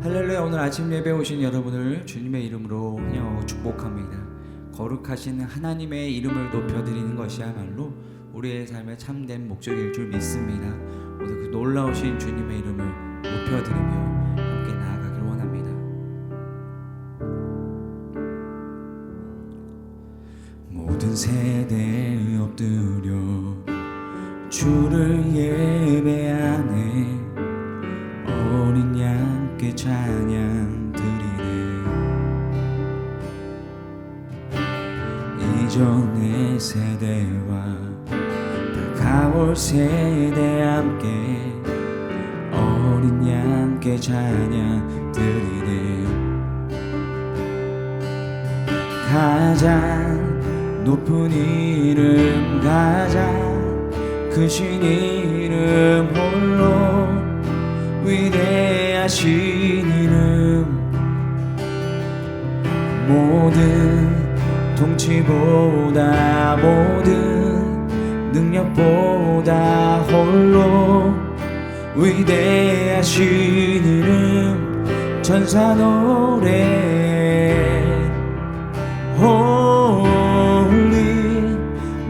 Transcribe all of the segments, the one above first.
할렐루야. 오늘 아침 예배 오신 여러분을 주님의 이름으로 환영하고 축복합니다. 거룩하신 하나님의 이름을 높여드리는 것이야말로 우리의 삶의 참된 목적일 줄 믿습니다. 오늘 그 놀라우신 주님의 이름을 높여드리며 함께 나아가길 원합니다. 모든 세대에 엎드려 주를 예배하네. 어린 양께 찬양 드리네. 이전의 세대와 다가올 세대 함께 어린 양께 찬양 드리네. 가장 높은 이름, 가장 크신 이름, 홀로 위대하신 이름, 모든 통치보다 모든 능력보다 홀로 위대하신 이름, 천사 노래 홀리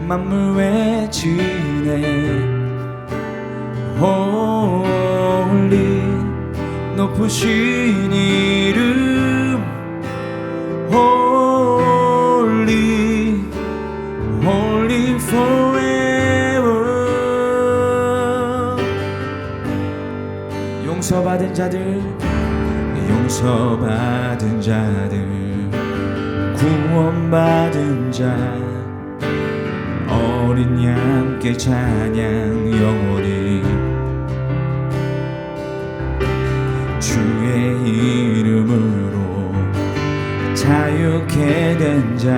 만물 외치네. 홀리 높으신 이름, 홀리 홀리 forever. 용서받은 자들, 용서받은 자들, 구원받은 자, 어린 양께 찬양 영원히. 주의 이름으로 자유케 된 자,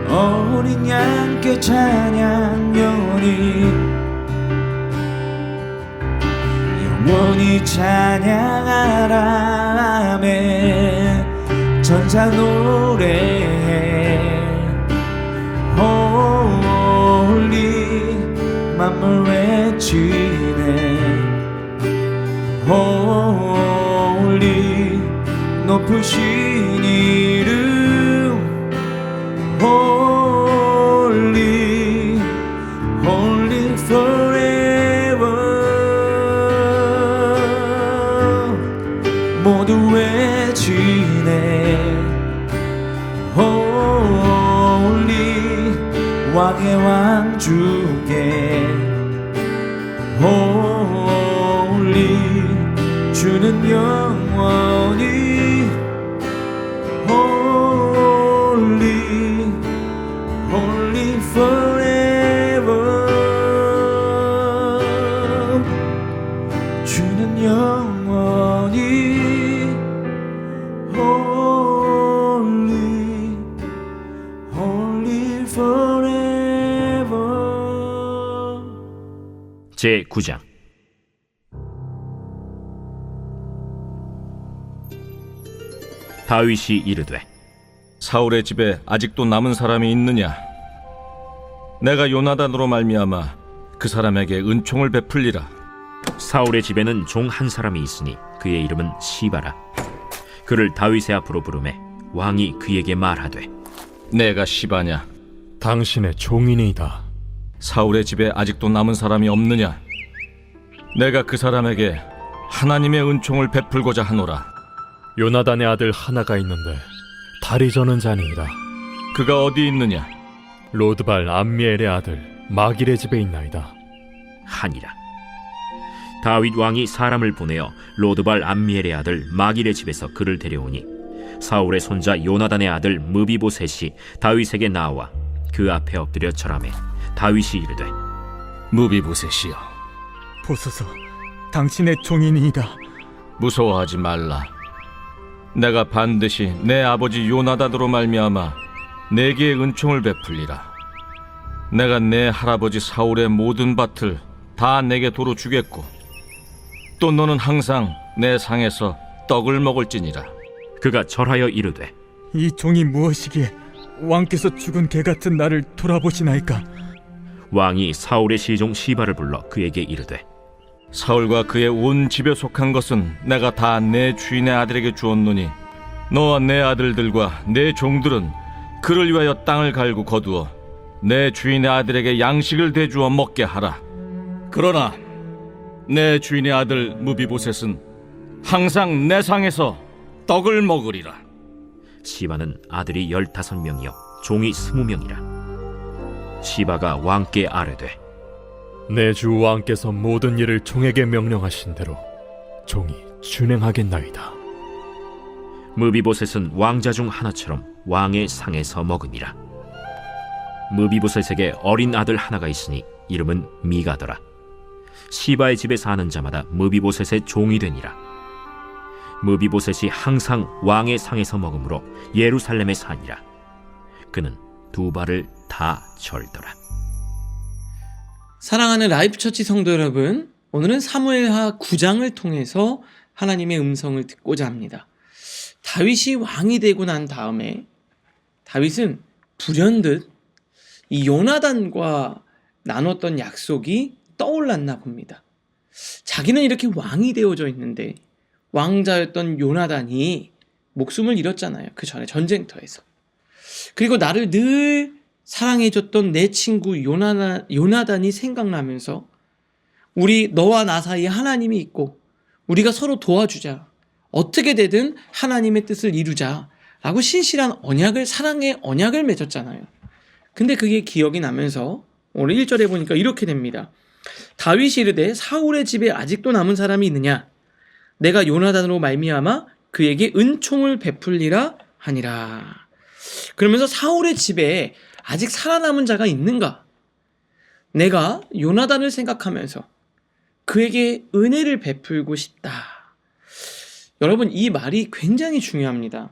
어린 양께 찬양 영원히. 영원히 찬양하라. 아멘. 천사 노래해 홀리 만물 외치네. 홀리 높으신 이름, 홀리 홀리 forever. 모두 외치네. 홀리 왕의 왕 주께, 홀리 주는 영원히. 홀리 홀리 forever. 주는 영원히. 홀리 홀리 forever. 제9장. 다윗이 이르되, 사울의 집에 아직도 남은 사람이 있느냐? 내가 요나단으로 말미암아 그 사람에게 은총을 베풀리라. 사울의 집에는 종 한 사람이 있으니 그의 이름은 시바라. 그를 다윗의 앞으로 부르매 왕이 그에게 말하되, 내가 시바냐? 당신의 종이니이다. 사울의 집에 아직도 남은 사람이 없느냐? 내가 그 사람에게 하나님의 은총을 베풀고자 하노라. 요나단의 아들 하나가 있는데 다리 저는 자니이다. 그가 어디 있느냐? 로드발 암미엘의 아들 마길의 집에 있나이다 하니라. 다윗 왕이 사람을 보내어 로드발 암미엘의 아들 마길의 집에서 그를 데려오니 사울의 손자 요나단의 아들 무비보셋이 다윗에게 나와 그 앞에 엎드려 절하매 다윗이 이르되, 무비보셋이여, 보소서, 당신의 종이니이다. 무서워하지 말라. 내가 반드시 내 아버지 요나단으로 말미암아 내게 은총을 베풀리라. 내가 내 할아버지 사울의 모든 밭을 다 내게 도로 주겠고, 또 너는 항상 내 상에서 떡을 먹을지니라. 그가 절하여 이르되, 이 종이 무엇이기에 왕께서 죽은 개 같은 나를 돌아보시나이까? 왕이 사울의 시종 시바를 불러 그에게 이르되, 사울과 그의 온 집에 속한 것은 내가 다 내 주인의 아들에게 주었노니 너와 내 아들들과 내 종들은 그를 위하여 땅을 갈고 거두어 내 주인의 아들에게 양식을 대주어 먹게 하라. 그러나 내 주인의 아들 무비보셋은 항상 내 상에서 떡을 먹으리라. 시바는 아들이 15명이요 종이 20명이라. 시바가 왕께 아뢰되 내 주 왕께서 모든 일을 종에게 명령하신 대로 종이 준행하겠나이다. 무비보셋은 왕자 중 하나처럼 왕의 상에서 먹으니라. 무비보셋에게 어린 아들 하나가 있으니 이름은 미가더라. 시바의 집에 사는 자마다 무비보셋의 종이 되니라. 무비보셋이 항상 왕의 상에서 먹으므로 예루살렘에 사니라. 그는 두 발을 다 절더라. 사랑하는 라이프처치 성도 여러분, 오늘은 사무엘하 9장을 통해서 하나님의 음성을 듣고자 합니다. 다윗이 왕이 되고 난 다음에 다윗은 불현듯 이 요나단과 나눴던 약속이 떠올랐나 봅니다. 자기는 이렇게 왕이 되어져 있는데 왕자였던 요나단이 목숨을 잃었잖아요. 그 전에 전쟁터에서. 그리고 나를 늘 사랑해줬던 내 친구 요나단이 생각나면서 우리 너와 나 사이에 하나님이 있고 우리가 서로 도와주자. 어떻게 되든 하나님의 뜻을 이루자. 라고 신실한 언약을, 사랑의 언약을 맺었잖아요. 근데 그게 기억이 나면서 오늘 1절에 보니까 이렇게 됩니다. 다윗이 이르되 사울의 집에 아직도 남은 사람이 있느냐? 내가 요나단으로 말미암아 그에게 은총을 베풀리라 하니라. 그러면서 사울의 집에 아직 살아남은 자가 있는가? 내가 요나단을 생각하면서 그에게 은혜를 베풀고 싶다. 여러분, 이 말이 굉장히 중요합니다.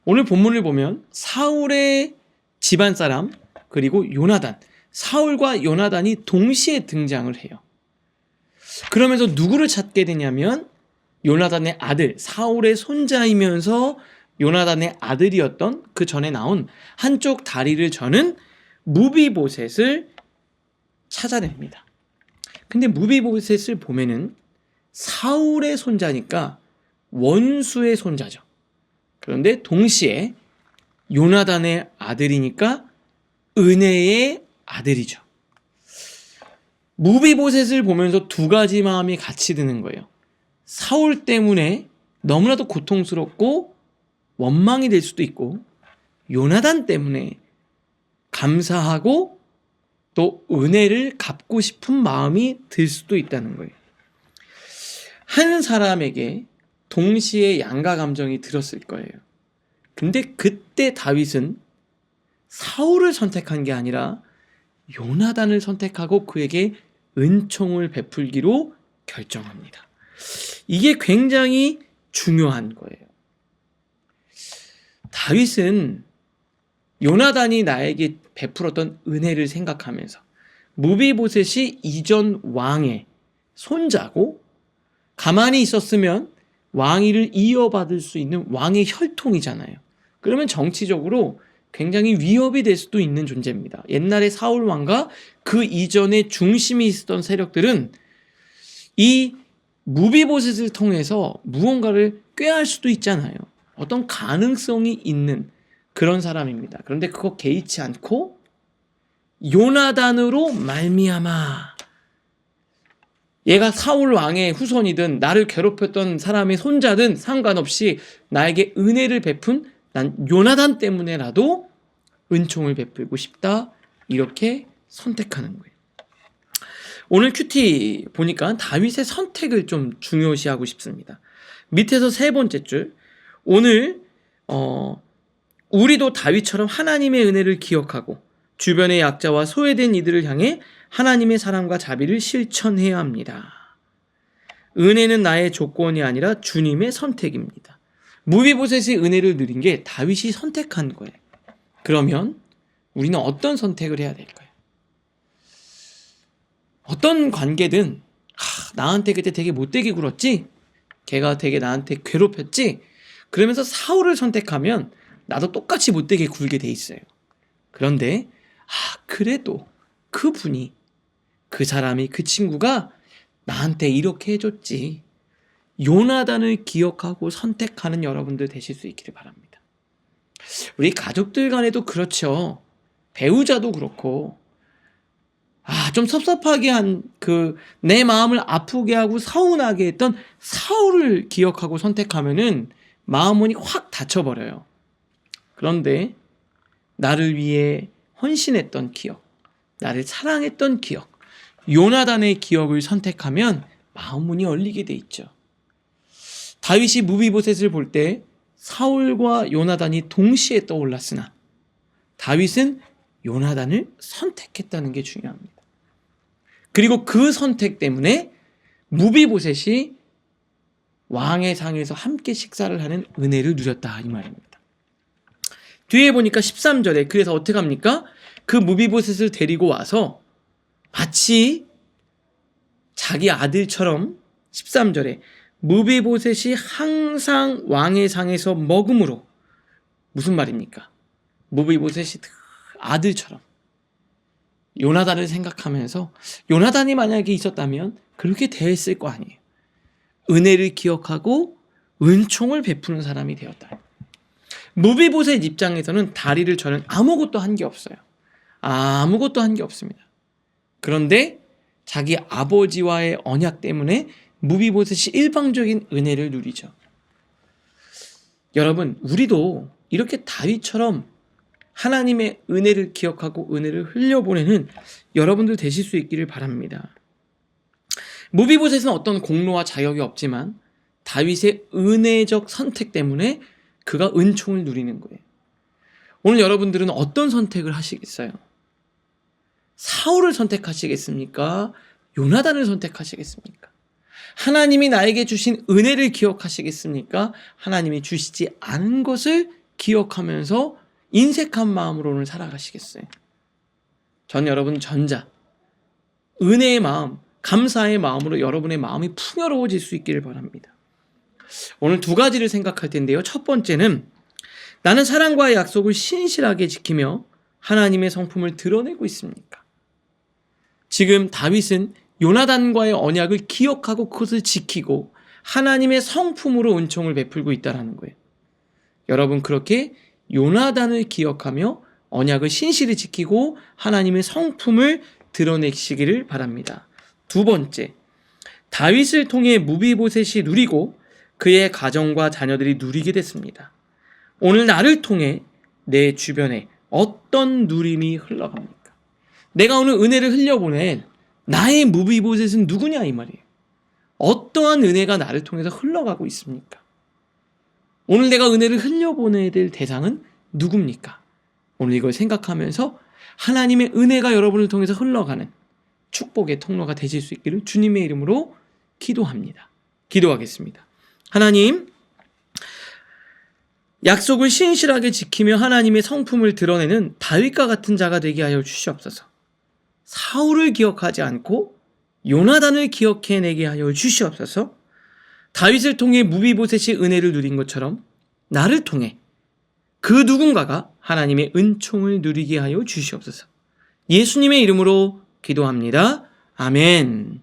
오늘 본문을 보면 사울의 집안 사람 그리고 요나단, 사울과 요나단이 동시에 등장을 해요. 그러면서 누구를 찾게 되냐면 요나단의 아들, 사울의 손자이면서 요나단의 아들이었던 그 전에 나온 한쪽 다리를 저는 무비보셋을 찾아냅니다. 근데 무비보셋을 보면은 사울의 손자니까 원수의 손자죠. 그런데 동시에 요나단의 아들이니까 은혜의 아들이죠. 무비보셋을 보면서 두 가지 마음이 같이 드는 거예요. 사울 때문에 너무나도 고통스럽고 원망이 될 수도 있고, 요나단 때문에 감사하고 또 은혜를 갚고 싶은 마음이 들 수도 있다는 거예요. 한 사람에게 동시에 양가 감정이 들었을 거예요. 근데 그때 다윗은 사울을 선택한 게 아니라 요나단을 선택하고 그에게 은총을 베풀기로 결정합니다. 이게 굉장히 중요한 거예요. 다윗은 요나단이 나에게 베풀었던 은혜를 생각하면서 무비보셋이 이전 왕의 손자고 가만히 있었으면 왕위를 이어받을 수 있는 왕의 혈통이잖아요. 그러면 정치적으로 굉장히 위협이 될 수도 있는 존재입니다. 옛날에 사울 왕과 그 이전에 중심이 있었던 세력들은 이 무비보셋을 통해서 무언가를 꾀할 수도 있잖아요. 어떤 가능성이 있는 그런 사람입니다. 그런데 그거 개의치 않고 요나단으로 말미암아, 얘가 사울 왕의 후손이든 나를 괴롭혔던 사람의 손자든 상관없이 나에게 은혜를 베푼 난 요나단 때문에라도 은총을 베풀고 싶다, 이렇게 선택하는 거예요. 오늘 큐티 보니까 다윗의 선택을 좀 중요시하고 싶습니다. 밑에서 세 번째 줄, 오늘 우리도 다윗처럼 하나님의 은혜를 기억하고 주변의 약자와 소외된 이들을 향해 하나님의 사랑과 자비를 실천해야 합니다. 은혜는 나의 조건이 아니라 주님의 선택입니다. 무비보셋의 은혜를 누린 게 다윗이 선택한 거예요. 그러면 우리는 어떤 선택을 해야 될까요? 어떤 관계든 나한테 그때 되게 못되게 굴었지? 걔가 되게 나한테 괴롭혔지? 그러면서 사울을 선택하면 나도 똑같이 못되게 굴게 돼 있어요. 그런데 그래도 그분이, 그 사람이, 그 친구가 나한테 이렇게 해줬지. 요나단을 기억하고 선택하는 여러분들 되실 수 있기를 바랍니다. 우리 가족들 간에도 그렇죠. 배우자도 그렇고, 좀 섭섭하게 한 내 마음을 아프게 하고 서운하게 했던 사울을 기억하고 선택하면은 마음문이 확 닫혀버려요. 그런데 나를 위해 헌신했던 기억, 나를 사랑했던 기억, 요나단의 기억을 선택하면 마음문이 열리게 돼 있죠. 다윗이 무비보셋을 볼 때 사울과 요나단이 동시에 떠올랐으나 다윗은 요나단을 선택했다는 게 중요합니다. 그리고 그 선택 때문에 무비보셋이 왕의 상에서 함께 식사를 하는 은혜를 누렸다 이 말입니다. 뒤에 보니까 13절에 그래서 어떻게 합니까? 그 무비보셋을 데리고 와서 마치 자기 아들처럼 13절에 무비보셋이 항상 왕의 상에서 먹음으로 무슨 말입니까? 무비보셋이 아들처럼 요나단을 생각하면서 요나단이 만약에 있었다면 그렇게 대했을 거 아니에요. 은혜를 기억하고 은총을 베푸는 사람이 되었다. 무비보셋 입장에서는 다리를 저는 아무것도 한 게 없어요. 아무것도 한 게 없습니다. 그런데 자기 아버지와의 언약 때문에 무비보셋이 일방적인 은혜를 누리죠. 여러분, 우리도 이렇게 다윗처럼 하나님의 은혜를 기억하고 은혜를 흘려보내는 여러분들 되실 수 있기를 바랍니다. 무비보셋은 어떤 공로와 자격이 없지만 다윗의 은혜적 선택 때문에 그가 은총을 누리는 거예요. 오늘 여러분들은 어떤 선택을 하시겠어요? 사울을 선택하시겠습니까? 요나단을 선택하시겠습니까? 하나님이 나에게 주신 은혜를 기억하시겠습니까? 하나님이 주시지 않은 것을 기억하면서 인색한 마음으로는 살아가시겠어요? 전 여러분 전자, 은혜의 마음, 감사의 마음으로 여러분의 마음이 풍요로워질 수 있기를 바랍니다. 오늘 두 가지를 생각할 텐데요. 첫 번째는 나는 사랑과의 약속을 신실하게 지키며 하나님의 성품을 드러내고 있습니까? 지금 다윗은 요나단과의 언약을 기억하고 그것을 지키고 하나님의 성품으로 은총을 베풀고 있다는 거예요. 여러분 그렇게 요나단을 기억하며 언약을 신실히 지키고 하나님의 성품을 드러내시기를 바랍니다. 두 번째, 다윗을 통해 무비보셋이 누리고 그의 가정과 자녀들이 누리게 됐습니다. 오늘 나를 통해 내 주변에 어떤 누림이 흘러갑니까? 내가 오늘 은혜를 흘려보낸 나의 무비보셋은 누구냐 이 말이에요. 어떠한 은혜가 나를 통해서 흘러가고 있습니까? 오늘 내가 은혜를 흘려보내야 될 대상은 누굽니까? 오늘 이걸 생각하면서 하나님의 은혜가 여러분을 통해서 흘러가는 축복의 통로가 되실 수 있기를 주님의 이름으로 기도합니다. 기도하겠습니다. 하나님, 약속을 신실하게 지키며 하나님의 성품을 드러내는 다윗과 같은 자가 되게 하여 주시옵소서. 사울을 기억하지 않고 요나단을 기억해내게 하여 주시옵소서. 다윗을 통해 무비보셋이 은혜를 누린 것처럼 나를 통해 그 누군가가 하나님의 은총을 누리게 하여 주시옵소서. 예수님의 이름으로 기도합니다. 아멘.